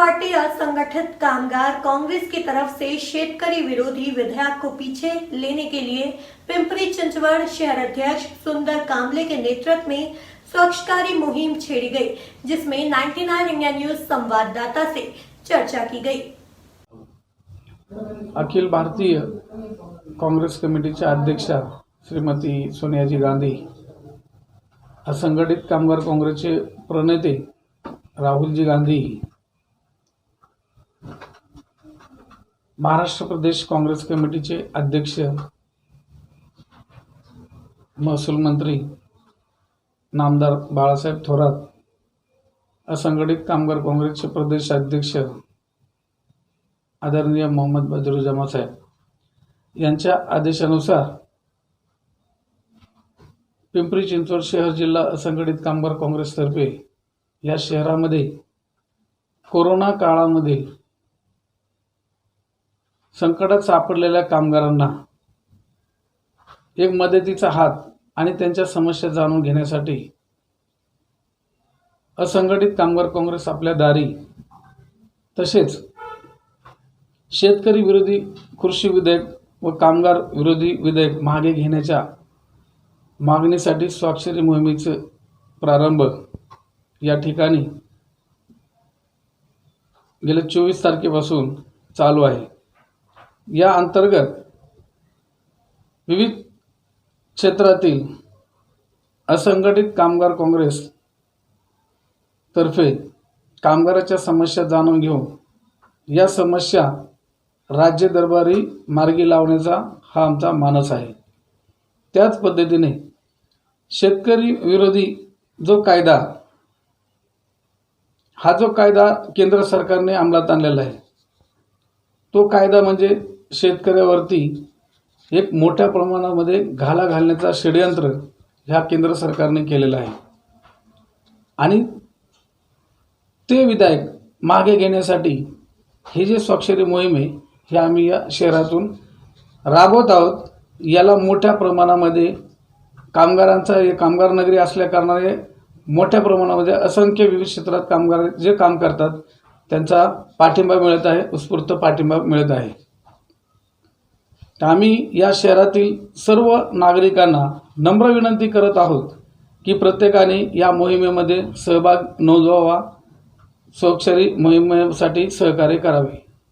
Party असंगठित कामगार कांग्रेस की तरफ से शेतकरी विरोधी विधेयक को पीछे लेने के लिए पिंपरी चिंचवड़ शहर अध्यक्ष सुंदर कामले के नेतृत्व में स्वच्छकारी मुहिम छेड़ी गई, जिसमें 99 इंडिया न्यूज संवाददाता से चर्चा की गई। अखिल भारतीय कांग्रेस कमिटीच्या अध्यक्षा श्रीमती सोनियाजी गांधी, असंघटित कामगार काँग्रेसचे प्रणेते राहुलजी गांधी, महाराष्ट्र प्रदेश काँग्रेस कमिटीचे अध्यक्ष महसूल मंत्री नामदार बाळासाहेब थोरात, असंघटित कामगार काँग्रेसचे प्रदेश अध्यक्ष आदरणीय मोहम्मद बदरुज्जामान साहेब यांच्या आदेशानुसार पिंपरी चिंचवड शहर जिल्हा असंघटित कामगार काँग्रेसतर्फे या शहरामध्ये कोरोना काळामध्ये संकटात सापडलेल्या कामगारांना एक मदतीचा हात आणि त्यांच्या समस्या जाणून घेण्यासाठी असंघटित कामगार काँग्रेस आपल्या दारी, तसेच शेतकरी विरोधी कृषी विधेयक व कामगार विरोधी विधेयक मागे घेण्याच्या मागणीसाठी स्वाक्षरी मोहिमेचा प्रारंभ या ठिकाणी गेल्या 24 तारखेपासून चालू आहे। या अंतर्गत विविध क्षेत्रातील असंघटित कामगार काँग्रेस तर्फे कामगाराच्या समस्या जाणून घेऊन या समस्या राज्य दरबारी मार्गी लावण्याचा हा आमचा मानस आहे। त्याच पद्धतीने शेतकरी विरोधी जो कायदा, हा जो कायदा केंद्र सरकारने अंमलात आणलेला आहे, तो कायदा म्हणजे शेतकऱ्यावरती एक मोठ्या प्रमाणामध्ये घाला घालण्याचा षडयंत्र ह्या केंद्र सरकारने केलेला आहे आणि ते विधेयक मागे घेण्यासाठी ही जी स्वाक्षरी मोहीम आहे ही आम्ही या शहरातून राबवत आहोत। याला मोठ्या प्रमाणामध्ये कामगार नगरी असल्या कारणाने मोठ्या प्रमाणामध्ये असंख्य विविध क्षेत्रात कामगार जे काम करतात त्यांचा पाठिंबा मिळत आहे, उत्स्फूर्त पाठिंबा मिळत आहे। आम्ही या शहरातील सर्व नागरिकांना नम्र विनंती करत आहोत की प्रत्येकाने या मोहिमेमध्ये सहभाग नोंदवावा, स्वाक्षरी मोहिमेसाठी सहकार्य करावे।